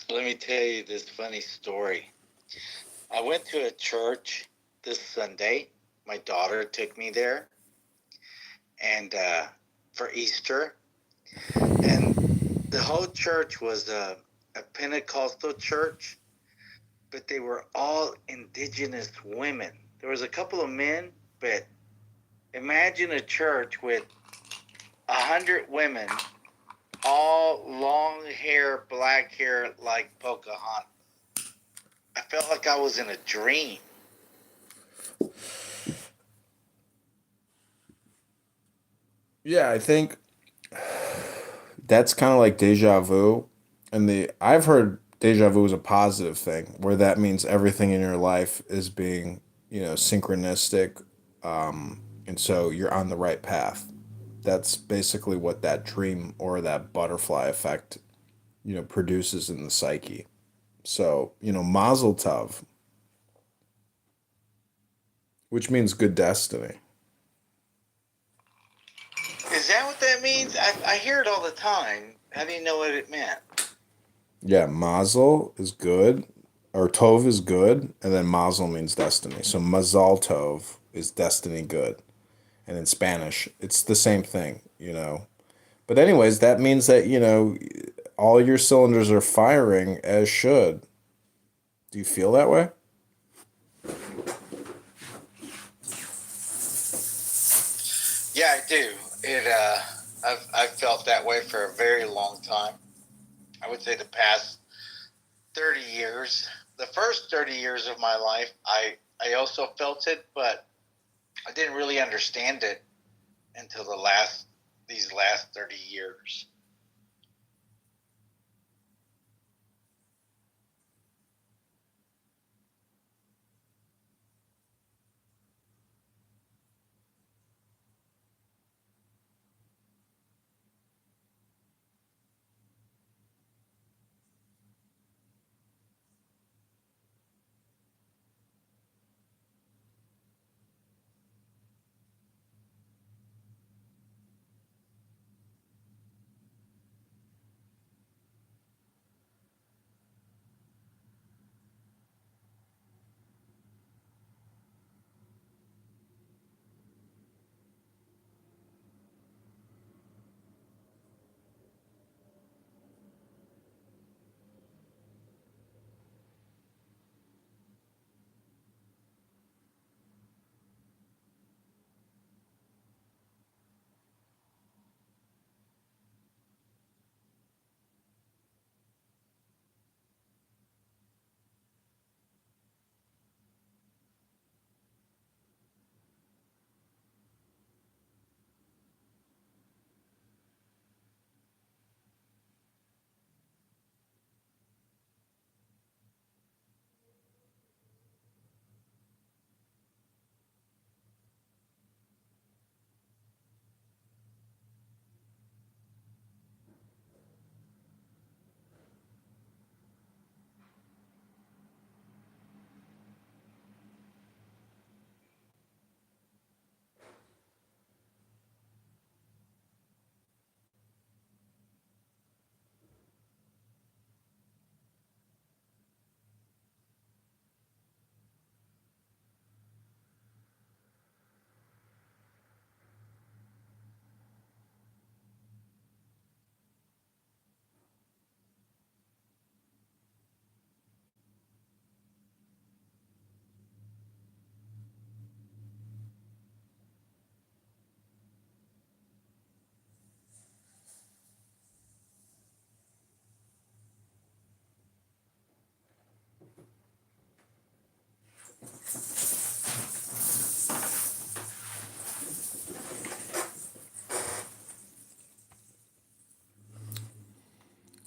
Let me tell you this funny story. I went to a church this Sunday. My daughter took me there, and for Easter, and the whole church was a Pentecostal church, but they were all indigenous women. There was a couple of men, but imagine a church with 100 women, all long hair, black hair, like Pocahontas. I felt like I was in a dream. Yeah, I think that's kind of like deja vu. And the I've heard deja vu is a positive thing, where that means everything in your life is being, synchronistic, and so you're on the right path. That's basically what that dream or that butterfly effect, produces in the psyche. So, Mazel Tov, which means good destiny. Is that what that means? I hear it all the time. I didn't know what it meant. Yeah, Mazel is good, or Tov is good, and then Mazel means destiny. So Mazal Tov is destiny good. And in Spanish, it's the same thing. But anyways, that means that, all your cylinders are firing as should. Do you feel that way? Yeah, I do. I've felt that way for a very long time. I would say the past 30 years. The first 30 years of my life, I also felt it, but I didn't really understand it until these last 30 years.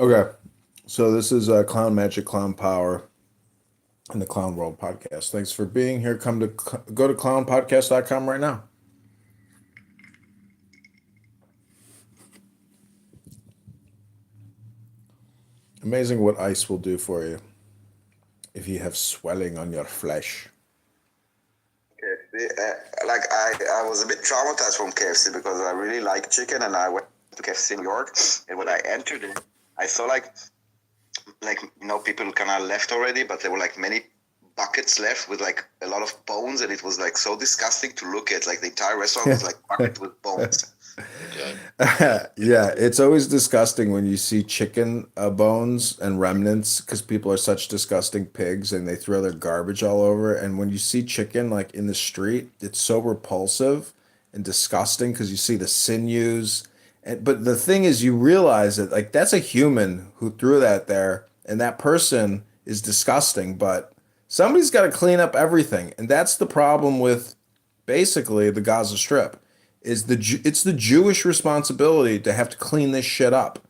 Okay. So this is Clown Magic, Clown Power, and the Clown World podcast. Thanks for being here. Go to clownpodcast.com right now. Amazing what ice will do for you if you have swelling on your flesh. KFC. I was a bit traumatized from KFC because I really like chicken, and I went to KFC in New York, and when I entered it, I saw like like, people kind of left already, but there were like many buckets left with like a lot of bones, and it was like so disgusting to look at. Like the entire restaurant was like bucket with bones. Okay. Yeah, it's always disgusting when you see chicken bones and remnants because people are such disgusting pigs and they throw their garbage all over. And when you see chicken like in the street, it's so repulsive and disgusting because you see the sinews. And but the thing is, you realize that like that's a human who threw that there, and that person is disgusting. But somebody's got to clean up everything, and that's the problem with basically the Gaza Strip is it's the Jewish responsibility to have to clean this shit up.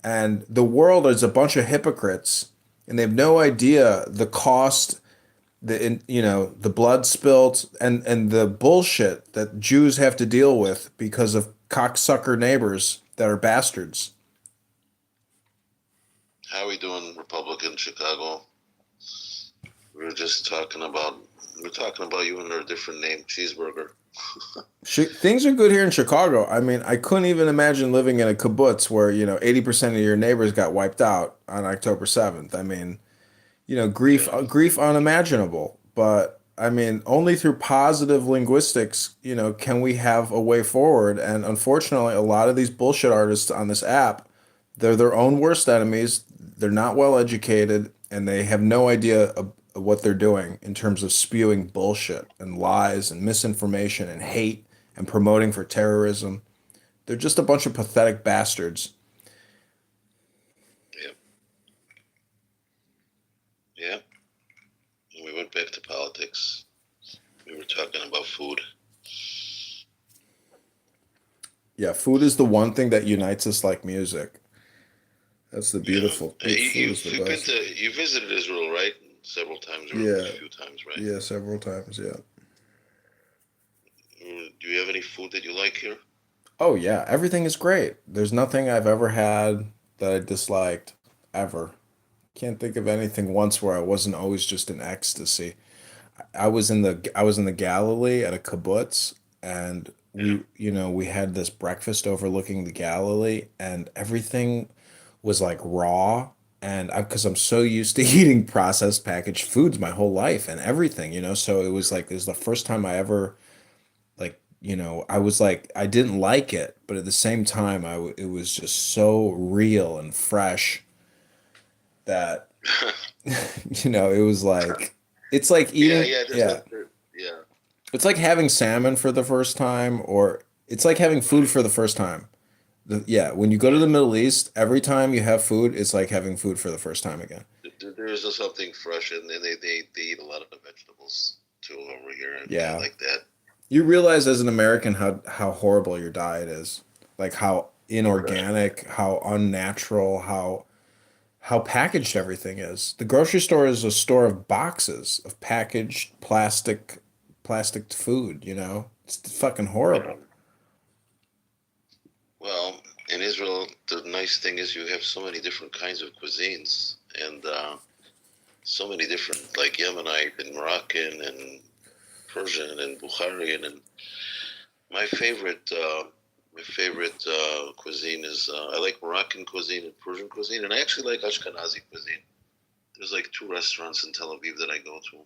And the world is a bunch of hypocrites and they have no idea the cost the blood spilt and the bullshit that Jews have to deal with because of cocksucker neighbors that are bastards. How we doing, Republican Chicago? We were just talking about you under a different name, Cheeseburger. Things are good here in Chicago. I mean, I couldn't even imagine living in a kibbutz where, 80% of your neighbors got wiped out on October 7th. I mean, grief unimaginable. But I mean, only through positive linguistics, can we have a way forward. And unfortunately, a lot of these bullshit artists on this app, they're their own worst enemies. They're not well educated and they have no idea of what they're doing in terms of spewing bullshit and lies and misinformation and hate and promoting for terrorism. They're just a bunch of pathetic bastards. Yep. Yep. And we went back to politics. We were talking about food. Yeah, food is the one thing that unites us like music. That's the beautiful. Yeah. Food is the best. You visited Israel, right? Several times, or Yeah. a few times, right? Yeah, several times, yeah. Do you have any food that you like here? Oh yeah, everything is great. There's nothing I've ever had that I disliked ever. Can't think of anything once where I wasn't always just in ecstasy. I was in the Galilee at a kibbutz, and we had this breakfast overlooking the Galilee, and everything was like raw. And because I'm so used to eating processed packaged foods my whole life and everything, so it was the first time I ever like, I was like, I didn't like it, but at the same time, it was just so real and fresh that, it was like, it's like eating, Yeah. it's like having salmon for the first time, or it's like having food for the first time. When you go to the Middle East, every time you have food, it's like having food for the first time again. There is something fresh, and they eat a lot of vegetables too over here. And Yeah. I like that. You realize as an American how horrible your diet is, like how inorganic, how unnatural, how packaged everything is. The grocery store is a store of boxes of packaged plastic food. It's fucking horrible. Well, in Israel, the nice thing is you have so many different kinds of cuisines, and so many different, like Yemenite and Moroccan and Persian and Bukharian. And my favorite cuisine is I like Moroccan cuisine and Persian cuisine, and I actually like Ashkenazi cuisine. There's like 2 restaurants in Tel Aviv that I go to.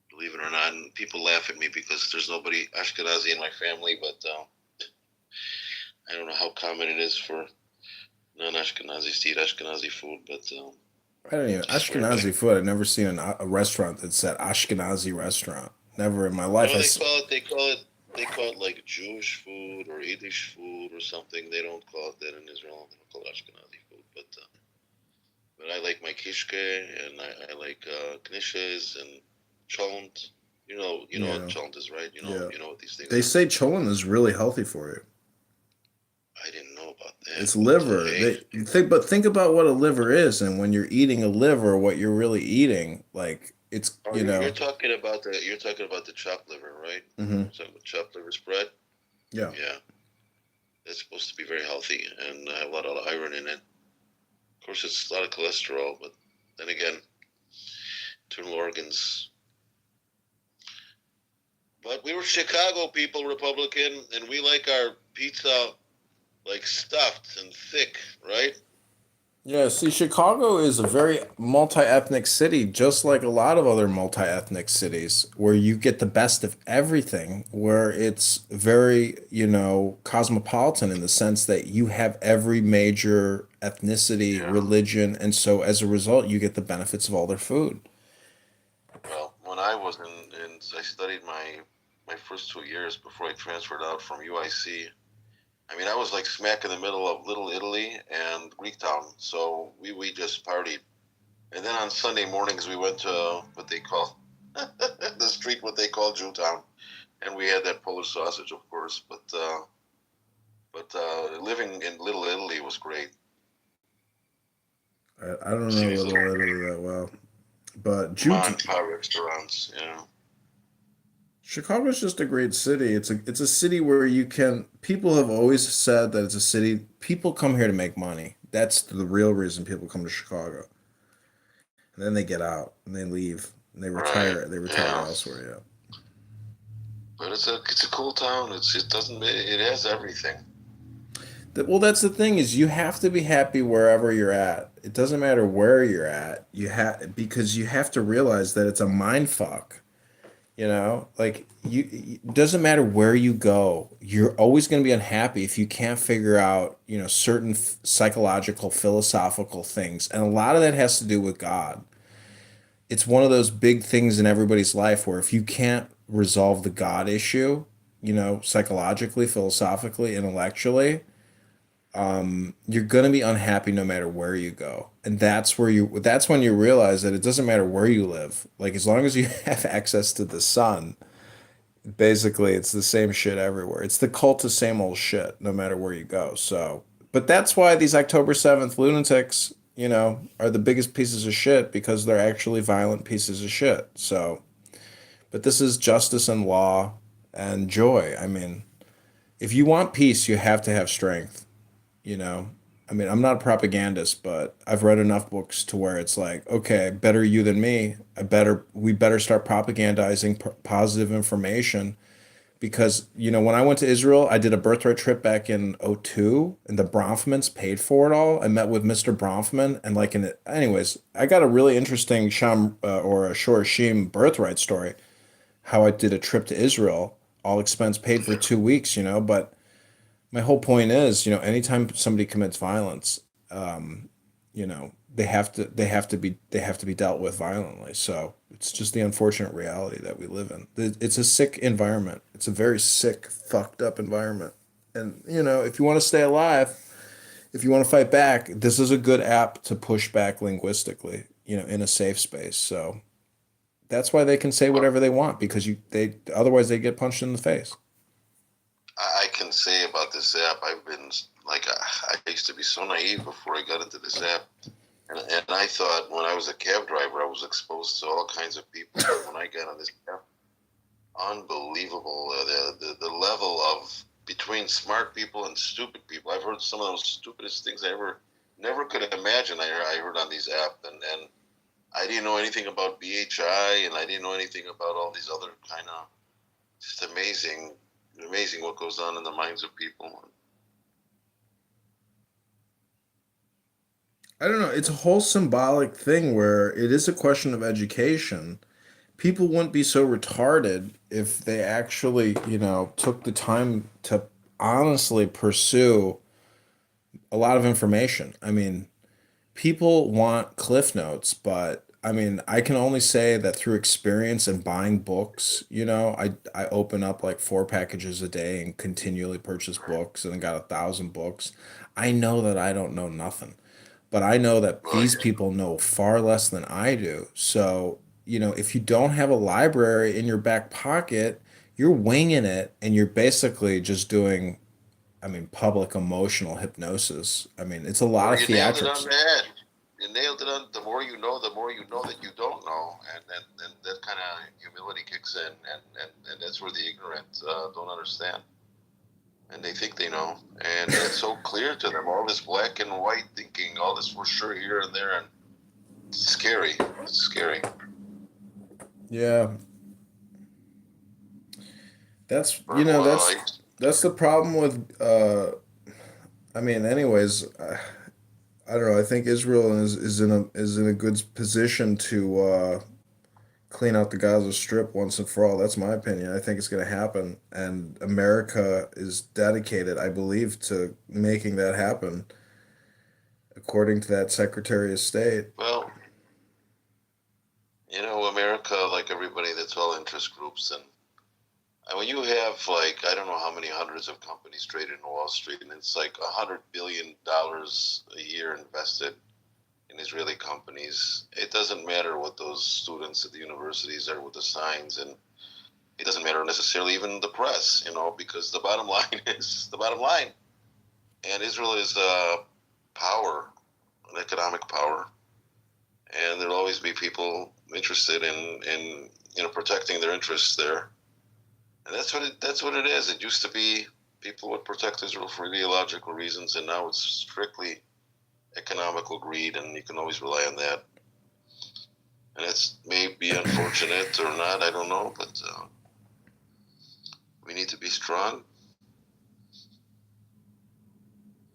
Believe it or not, and people laugh at me because there's nobody Ashkenazi in my family, but I don't know how common it is for non-Ashkenazis to eat Ashkenazi food, but I don't even Ashkenazi food. I've never seen a restaurant that said Ashkenazi restaurant. Never in my life. They call it like Jewish food or Yiddish food or something. They don't call it that in Israel. They don't call it Ashkenazi food, but I like my kishke, and I like knishes and cholent. You know what cholent is, right? You know what these things They are. say cholent is really healthy for you. I didn't know about that. It's liver. But think about what a liver is, and when you're eating a liver, what you're really eating, like it's You're talking about the chopped liver, right? Mm-hmm. You're talking about chopped liver spread. Yeah. Yeah, it's supposed to be very healthy and have a lot of iron in it. Of course, it's a lot of cholesterol, but then again, internal organs. But we were Chicago people, Republican, and we like our pizza like stuffed and thick, right? Yeah, see, Chicago is a very multi-ethnic city, just like a lot of other multi-ethnic cities, where you get the best of everything, where it's very, cosmopolitan in the sense that you have every major ethnicity, Yeah. religion, and so as a result, you get the benefits of all their food. Well, when I was in I studied my first 2 years before I transferred out from UIC. I mean, I was like smack in the middle of Little Italy and Greektown, so we just partied. And then on Sunday mornings we went to what they call the street, what they call Jewtown, and we had that Polish sausage, of course. But living in Little Italy was great. I don't know City was Little Italy that well, but mom and pop restaurants, Chicago's just a great city. It's a city where you can. People have always said that it's a city. People come here to make money. That's the real reason people come to Chicago. And then they get out and they leave and they right? retire. They retire Yeah, elsewhere. Yeah. but it's a cool town. It has everything. Well, that's the thing is you have to be happy wherever you're at. It doesn't matter where you're at. You have because you have to realize that it's a mind fuck. Like it doesn't matter where you go, you're always going to be unhappy if you can't figure out, certain psychological, philosophical things. And a lot of that has to do with God. It's one of those big things in everybody's life where if you can't resolve the God issue, psychologically, philosophically, intellectually, you're going to be unhappy no matter where you go. And that's when you realize that it doesn't matter where you live. Like as long as you have access to the sun, basically it's the same shit everywhere. It's the cult of same old shit no matter where you go. So, but that's why these October 7th lunatics, are the biggest pieces of shit because they're actually violent pieces of shit. So, but this is justice and law and joy. I mean, if you want peace, you have to have strength, you know. I mean, I'm not a propagandist, but I've read enough books to where it's like, okay, better you than me. We better start propagandizing positive information because when I went to Israel, I did a birthright trip back in '02, and the Bronfmans paid for it all. I met with Mr. Bronfman, and anyways, I got a really interesting Sham or a Shor Shim birthright story. How I did a trip to Israel, all expense paid for 2 weeks. But my whole point is, anytime somebody commits violence, they have to be dealt with violently. So it's just the unfortunate reality that we live in. It's a sick environment. It's a very sick, fucked up environment. And if you want to stay alive, if you want to fight back, this is a good app to push back linguistically, in a safe space. So that's why they can say Well, whatever they want because they otherwise they get punched in the face. I can say about this app, I've been like I used to be so naive before I got into this app, and I thought when I was a cab driver, I was exposed to all kinds of people. But when I got on this app, unbelievable the level of between smart people and stupid people. I've heard some of those stupidest things I ever never could imagine. I heard on these apps, and I didn't know anything about BHI, and I didn't know anything about all these other kind of just amazing what goes on in the minds of people. I don't know. It's a whole symbolic thing where it is a question of education. People wouldn't be so retarded if they actually, took the time to honestly pursue a lot of information. I mean, people want cliff notes, but I mean, I can only say that through experience and buying books, I open up like 4 packages a day and continually purchase books and I got 1,000 books. I know that I don't know nothing, but I know that Right. these people know far less than I do. So, if you don't have a library in your back pocket, you're winging it and you're basically just doing, I mean, public emotional hypnosis. I mean, it's a lot Or of you nailed it on theatrics. the head. You nailed it on. The more you know that you don't know, and that kind of humility kicks in, and that's where the ignorant don't understand, and they think they know, and it's so clear to them all this black and white thinking, all this for sure here and there, and it's scary. It's scary. Yeah, that's But well, that's the problem with I mean, anyways, I don't know. I think Israel is in a good position to clean out the Gaza Strip once and for all. That's my opinion. I think it's going to happen, and America is dedicated, I believe, to making that happen, according to that Secretary of State. Well, America, like everybody, that's all interest groups, and when you have like I don't know how many hundreds of companies traded in Wall Street, and it's like $100 billion a year invested in Israeli companies. It doesn't matter what those students at the universities are with the signs, and it doesn't matter necessarily even the press, because the bottom line is the bottom line. And Israel is power, an economic power, and there'll always be people interested in protecting their interests there. And that's what it is. It used to be people would protect Israel for ideological reasons, and now it's strictly economical greed, and you can always rely on that. And it's maybe unfortunate or not, I don't know, but we need to be strong.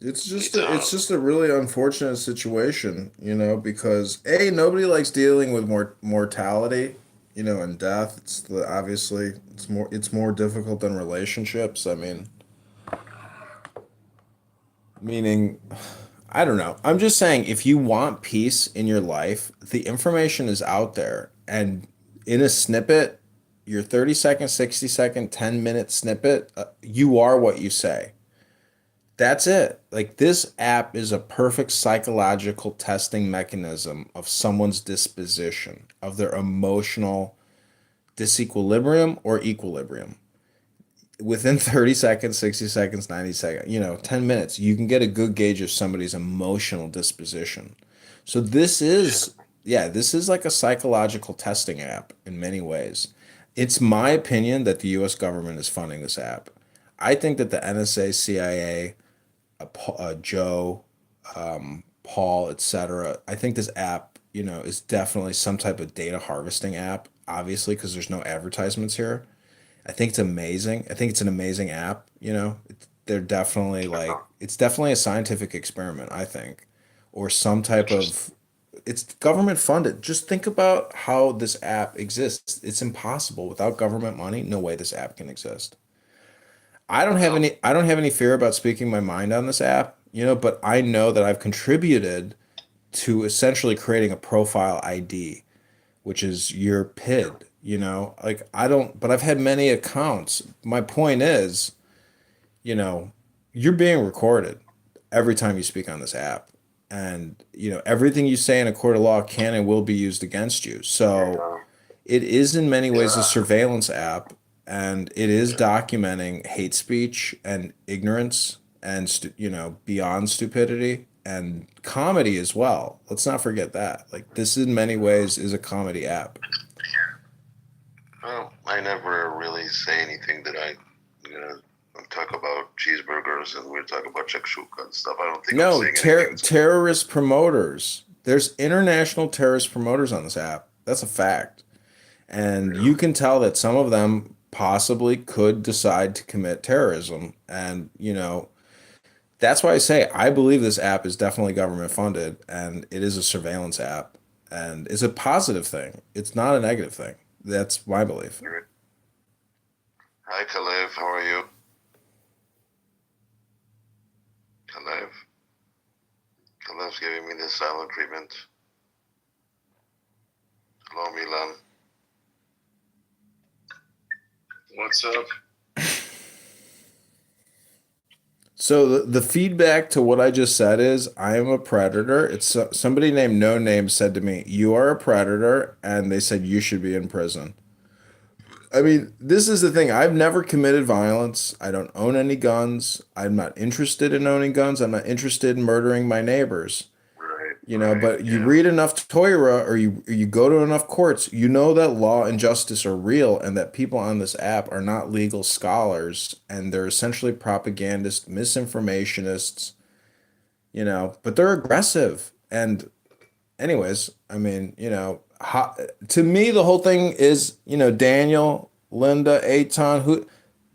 It's just a really unfortunate situation, because nobody likes dealing with mortality, and death. Obviously it's more difficult than relationships. I mean, meaning, I don't know. I'm just saying, if you want peace in your life, the information is out there, and in a snippet, your 30-second, 60-second, 10-minute snippet, you are what you say. That's it. Like, this app is a perfect psychological testing mechanism of someone's disposition, of their emotional disequilibrium or equilibrium. Within 30 seconds, 60 seconds, 90 seconds, 10 minutes, you can get a good gauge of somebody's emotional disposition. So this is like a psychological testing app in many ways. It's my opinion that the US government is funding this app. I think that the NSA, CIA, Joe, Paul, etc. I think this app, is definitely some type of data harvesting app, obviously, because there's no advertisements here. I think it's amazing. I think it's an amazing app. They're definitely it's definitely a scientific experiment, I think, or some type of, it's government funded. Just think about how this app exists. It's impossible without government money. No way this app can exist. I don't have any fear about speaking my mind on this app, but I know that I've contributed to essentially creating a profile ID, which is your PID, like but I've had many accounts. My point is, you're being recorded every time you speak on this app, and, everything you say in a court of law can and will be used against you. So it is in many ways a surveillance app, and it is documenting hate speech and ignorance and, beyond stupidity and comedy as well. Let's not forget that. Like, this in many ways is a comedy app. Well, I never really say anything that I, talk about cheeseburgers and we talk about shakshuka and stuff. I don't think No, I'm saying anything. terrorist promoters. There's international terrorist promoters on this app. That's a fact. And you can tell that some of them possibly could decide to commit terrorism. And, that's why I say I believe this app is definitely government funded, and it is a surveillance app, and it's a positive thing. It's not a negative thing. That's my belief. Hi, Kalev. How are you? Kalev's giving me the silent treatment. Hello, Milan. What's up? So the feedback to what I just said is, I am a predator. It's somebody named No Name said to me, "You are a predator," and they said you should be in prison. I mean, this is the thing. I've never committed violence. I don't own any guns. I'm not interested in owning guns. I'm not interested in murdering my neighbors. Right. But you read enough Torah, or you go to enough courts, that law and justice are real, and that people on this app are not legal scholars, and they're essentially propagandists, misinformationists, but they're aggressive. And anyways, I mean, to me, the whole thing is, Daniel, Linda, Eitan,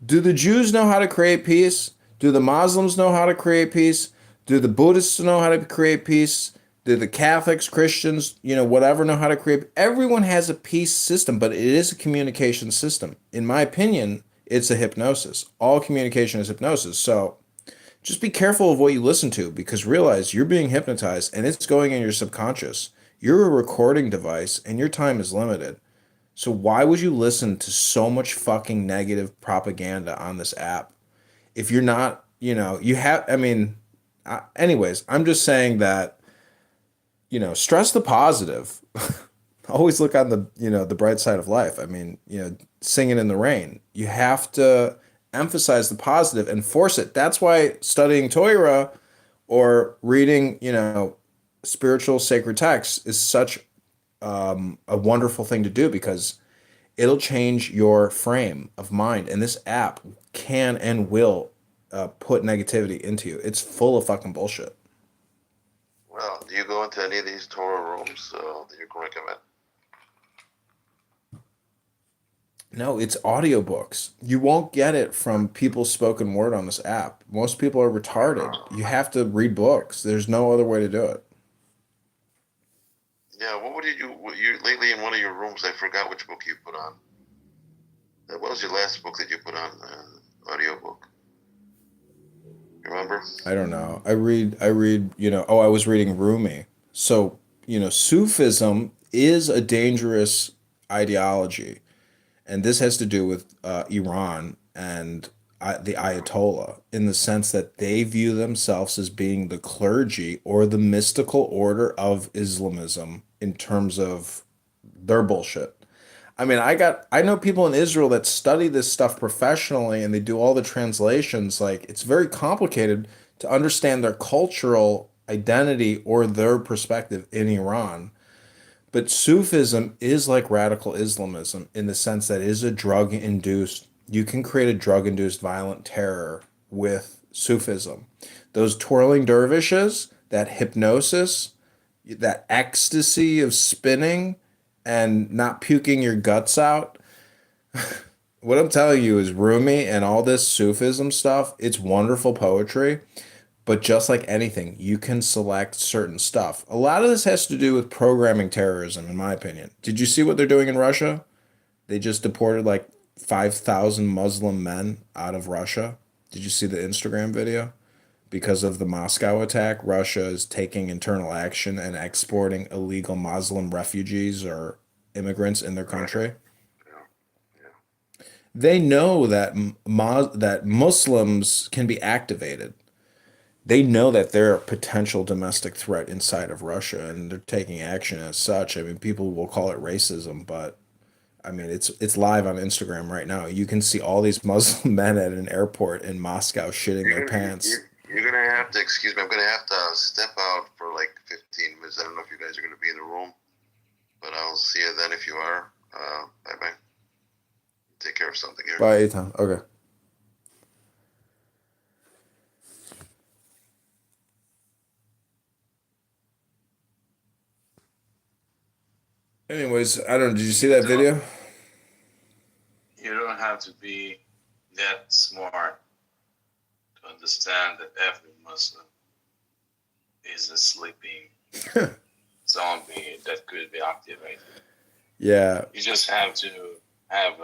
do the Jews know how to create peace? Do the Muslims know how to create peace? Do the Buddhists know how to create peace? Do the Catholics, Christians, whatever know how to create? Everyone has a peace system, but it is a communication system. In my opinion, it's a hypnosis. All communication is hypnosis. So just be careful of what you listen to because realize you're being hypnotized and it's going in your subconscious. You're a recording device and your time is limited. So why would you listen to so much fucking negative propaganda on this app? If you're not, you have, anyways, I'm just saying that, stress the positive. Always look on the bright side of life. Singing in the rain. You have to emphasize the positive and force it. That's why studying Torah or reading, spiritual sacred texts is such a wonderful thing to do because it'll change your frame of mind. And this app can and will put negativity into you. It's full of fucking bullshit. Well, do you go into any of these Torah rooms that you can recommend? No, it's audiobooks. You won't get it from people's spoken word on this app. Most people are retarded. You have to read books. There's no other way to do it. Yeah, what did you lately in one of your rooms? I forgot which book you put on. What was your last book that you put on? Audio book. Remember? I don't know. I read, I was reading Rumi. So, Sufism is a dangerous ideology. And this has to do with Iran and the Ayatollah in the sense that they view themselves as being the clergy or the mystical order of Islamism in terms of their bullshit. I know people in Israel that study this stuff professionally and they do all the translations. Like, it's very complicated to understand their cultural identity or their perspective in Iran. But Sufism is like radical Islamism in the sense that it is a drug induced, you can create a drug induced violent terror with Sufism. Those twirling dervishes, that hypnosis, that ecstasy of spinning and not puking your guts out. What I'm telling you is Rumi and all this Sufism stuff, it's wonderful poetry. But just like anything, you can select certain stuff. A lot of this has to do with programming terrorism, in my opinion. Did you see what they're doing in Russia? They just deported like 5,000 Muslim men out of Russia. Did you see the Instagram video? Because of the Moscow attack, Russia is taking internal action and exporting illegal Muslim refugees or immigrants in their country. They know that that Muslims can be activated. They know that they're a potential domestic threat inside of Russia, and they're taking action as such. People will call it racism, but it's live on Instagram right now. You can see all these Muslim men at an airport in Moscow shitting their pants. You're gonna have to excuse me. I'm gonna have to step out for like 15 minutes. I don't know if you guys are gonna be in the room, but I'll see you then if you are. Bye bye. Take care of something here. Bye, Ethan. Okay. Anyways, I don't know. Did you see that video? You don't have to be that smart to understand that every Muslim is a sleeping zombie that could be activated. Yeah. You just have to have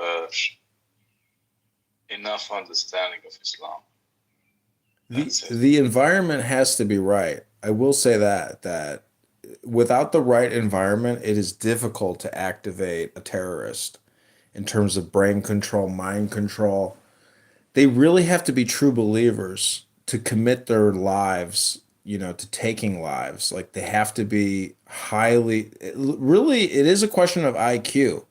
enough understanding of Islam. The environment has to be right. I will say that without the right environment, it is difficult to activate a terrorist in terms of brain control, mind control. They really have to be true believers to commit their lives, to taking lives. Like, they have to be really, it is a question of IQ.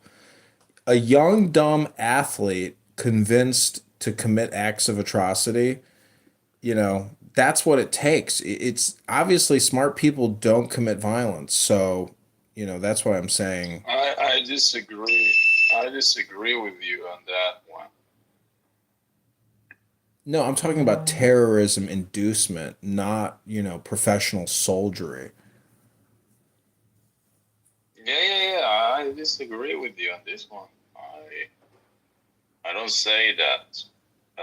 A young, dumb athlete convinced to commit acts of atrocity, that's what it takes. It's obviously smart people don't commit violence. So, that's why I'm saying. I disagree. I disagree with you on that one. No, I'm talking about terrorism inducement, not, professional soldiery. Yeah. I disagree with you on this one. I don't say that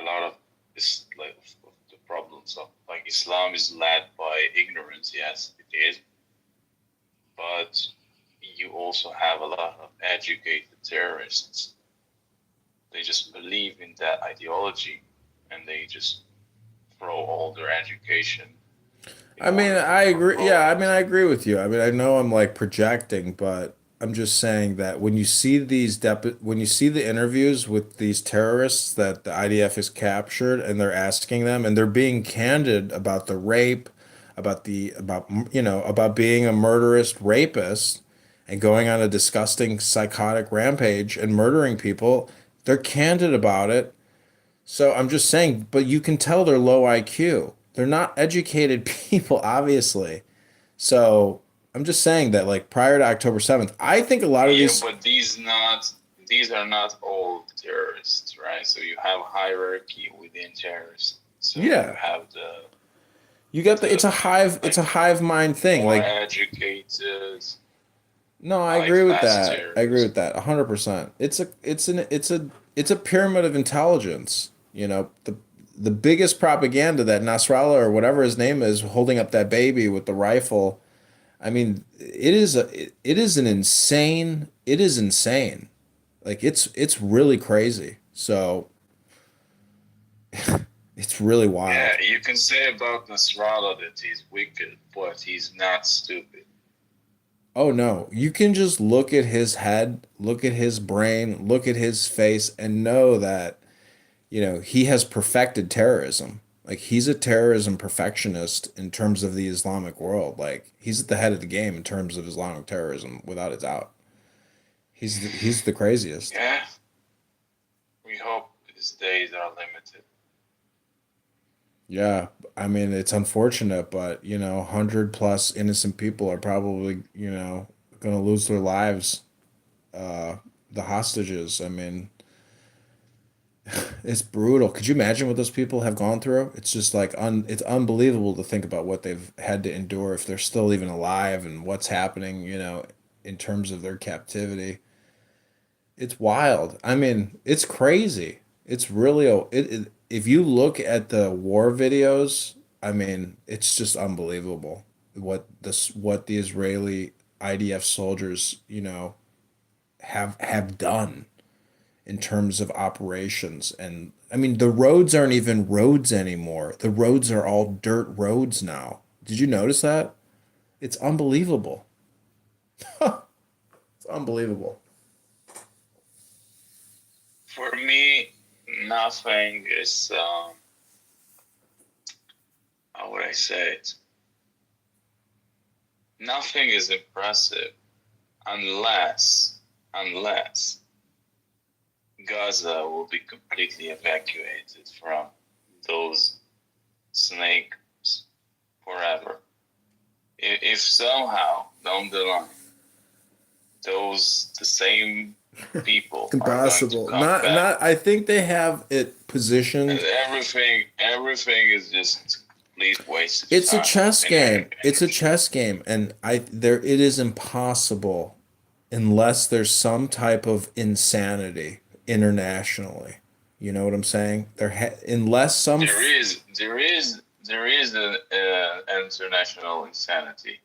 a lot of this, like, the problems of like Islam is led by ignorance. Yes, it is, but you also have a lot of educated terrorists. They just believe in that ideology, and they just throw all their education. I mean, I agree. Yeah, I mean, I agree with you. I mean, I know I'm like projecting, but I'm just saying that when you see when you see the interviews with these terrorists that the IDF has captured, and they're asking them, and they're being candid about the rape, about about being a murderous rapist, and going on a disgusting psychotic rampage and murdering people. They're candid about it. So I'm just saying, but you can tell they're low IQ. They're not educated people, obviously. So I'm just saying that, like, prior to October 7th, I think a lot of Yeah, these. but these are not all terrorists, right? So you have hierarchy within terrorists. So Yeah. you have the You get the. It's a hive mind thing. more Like, educated, no, I high agree with class that. I agree terrorists. with that 100%. It's a pyramid of intelligence. The biggest propaganda that Nasrallah or whatever his name is holding up that baby with the rifle. I mean, it is an insane. It is insane. Like it's really crazy. So it's really wild. Yeah, you can say about Nasrallah that he's wicked, but he's not stupid. Oh no, you can just look at his head, look at his brain, look at his face, and know that, he has perfected terrorism. Like, he's a terrorism perfectionist in terms of the Islamic world. Like, he's at the head of the game in terms of Islamic terrorism, without a doubt. He's the craziest. Yeah, we hope his days are limited. Yeah, I mean, it's unfortunate, but 100 plus innocent people are probably, going to lose their lives. The hostages. I mean, it's brutal. Could you imagine what those people have gone through? It's just like it's unbelievable to think about what they've had to endure, if they're still even alive, and what's happening, in terms of their captivity. It's wild. I mean, it's crazy. It's really if you look at the war videos, I mean, it's just unbelievable what the Israeli IDF soldiers, have done in terms of operations. And I mean, the roads aren't even roads anymore. The roads are all dirt roads now. Did you notice that? It's unbelievable. It's unbelievable. For me, nothing is, how would I say it? Nothing is impressive unless Gaza will be completely evacuated from those snakes forever. If somehow down the line, the same people Impossible. are going to come back, Not. I think they have it positioned. and everything is just complete waste of It's a time. chess And game. It's a chess game, and it is impossible unless there's some type of insanity internationally. You know what I'm saying? Unless some. there is an international insanity.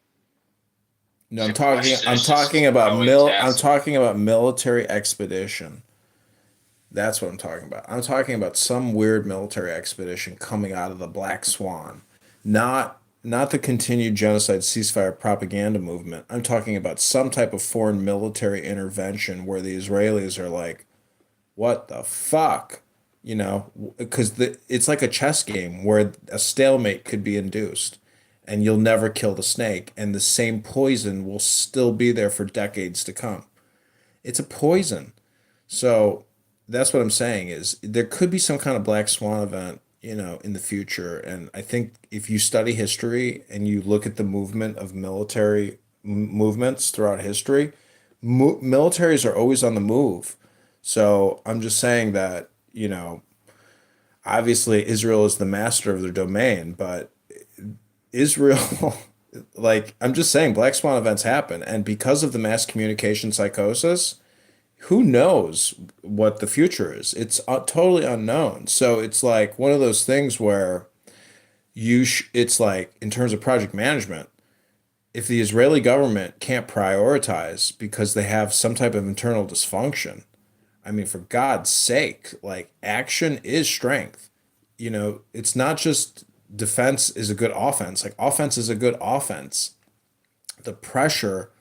No, I'm The talking. question I'm is just talking about how I'm intense. talking about military expedition. That's what I'm talking about. I'm talking about some weird military expedition coming out of the Black Swan, not the continued genocide ceasefire propaganda movement. I'm talking about some type of foreign military intervention where the Israelis are like, "What the fuck?" Because it's like a chess game where a stalemate could be induced, and you'll never kill the snake, and the same poison will still be there for decades to come. It's a poison. So that's what I'm saying, is there could be some kind of black swan event, in the future. And I think if you study history and you look at the movement of military movements throughout history, militaries are always on the move. So I'm just saying that, obviously Israel is the master of their domain, but Israel, like, I'm just saying, black swan events happen. And because of the mass communication psychosis, who knows what the future is? It's totally unknown. So it's like one of those things where it's like in terms of project management, if the Israeli government can't prioritize because they have some type of internal dysfunction, I mean, for God's sake, like action is strength. You know, it's not just defense is a good offense. Like offense is a good offense. The pressure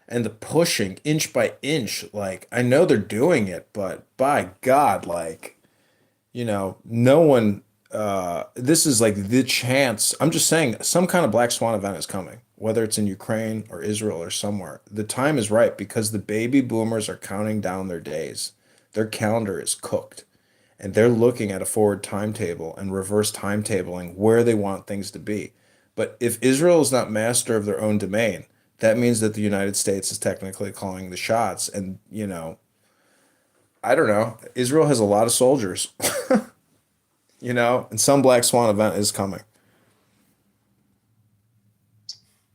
and the pushing inch by inch, like I know they're doing it, but by God, like, you know, no one this is like the chance. I'm just saying some kind of black swan event is coming, whether it's in Ukraine or Israel or somewhere. The time is right because the baby boomers are counting down their days. Their calendar is cooked and they're looking at a forward timetable and reverse timetabling where they want things to be. But if Israel is not master of their own domain, that means that the United States is technically calling the shots. And, you know, I don't know. Israel has a lot of soldiers, you know, and some black swan event is coming.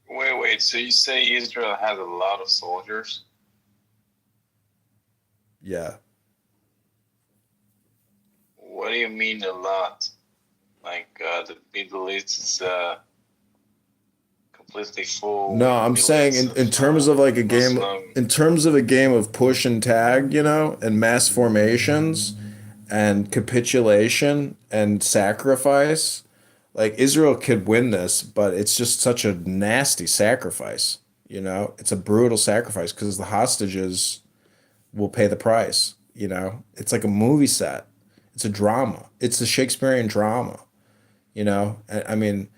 Wait. So you say Israel has a lot of soldiers? Yeah. What do you mean a lot? Like the Middle East is completely full. No, I'm saying in terms of like a game, Muslim. in terms of a game of push and tag, you know, and mass formations and capitulation and sacrifice, like Israel could win this, but it's just such a nasty sacrifice, you know? It's a brutal sacrifice because the hostages will pay the price, you know? It's like a movie set. It's a drama. It's a Shakespearean drama, you know? I mean,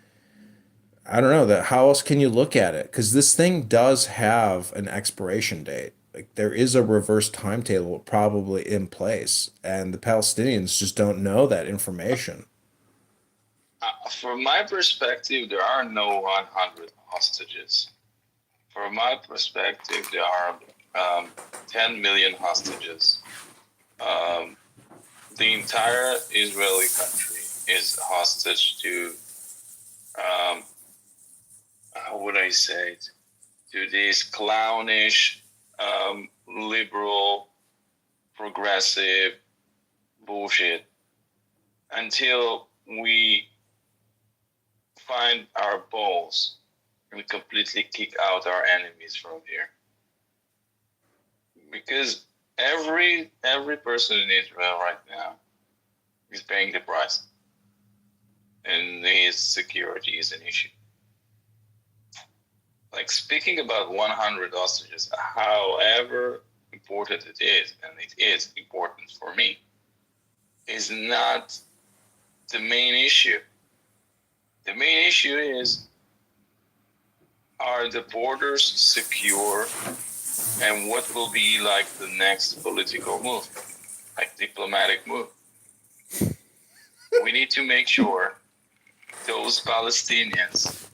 I don't know that how else can you look at it? Because this thing does have an expiration date. Like there is a reverse timetable probably in place, and the Palestinians just don't know that information. From my perspective, there are no 100 hostages. From my perspective, there are 10 million hostages. The entire Israeli country is hostage to, how would I say it, to this clownish, liberal, progressive bullshit until we find our balls and completely kick out our enemies from here. Because every person in Israel right now is paying the price, and his security is an issue. Like speaking about 100 hostages, however important it is, and it is important for me, is not the main issue. The main issue is, are the borders secure, and what will be like the next political move, like diplomatic move? We need to make sure those Palestinians